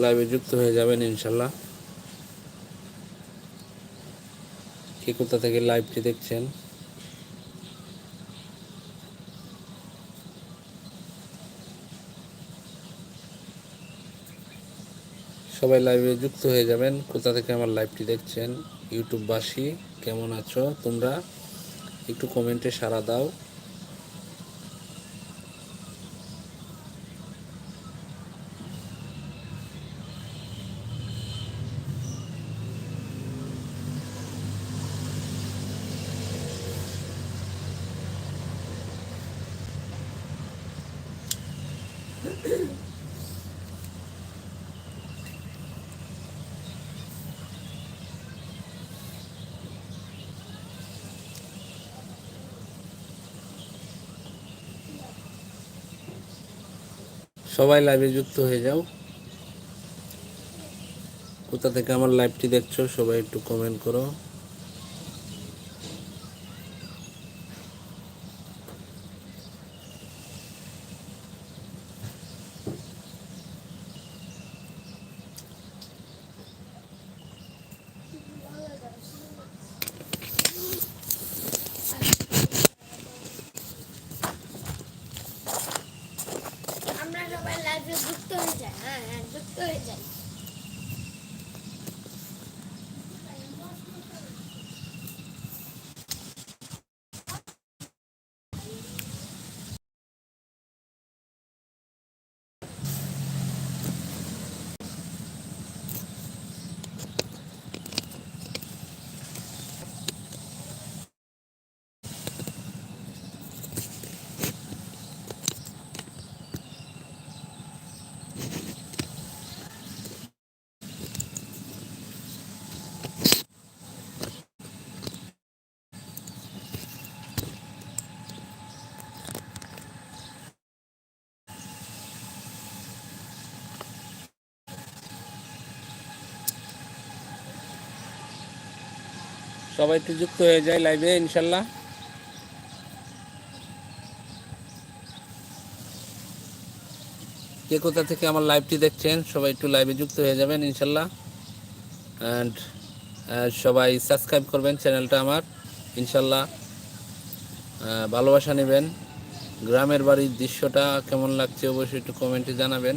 লাইভে যুক্ত হয়ে যাবেন ইনশাল্লাহ। কে কোথা থেকে লাইভটি দেখছেন? সবাই লাইভে যুক্ত হয়ে যাবেন। কোথা থেকে আমার লাইভটি দেখছেন? ইউটিউববাসী কেমন আছো তোমরা? একটু কমেন্টে সাড়া দাও। সবাই লাইভে যুক্ত হয়ে যাও। কোথা থেকে আমার লাইভটি দেখছো সবাই একটু কমেন্ট করো। আমরা সবাই লাইভে যুক্ত হয়ে যাই। হ্যাঁ যুক্ত হয়ে যাই। সবাই একটু যুক্ত হয়ে যায় লাইভে ইনশাল্লাহ। কে কোথা থেকে আমার লাইভটি দেখছেন সবাই একটু লাইভে যুক্ত হয়ে যাবেন ইনশাল্লাহ। অ্যান্ড সবাই সাবস্ক্রাইব করবেন চ্যানেলটা আমার ইনশাল্লাহ। ভালোবাসা নেবেন। গ্রামের বাড়ির দৃশ্যটা কেমন লাগছে অবশ্যই একটু কমেন্টে জানাবেন।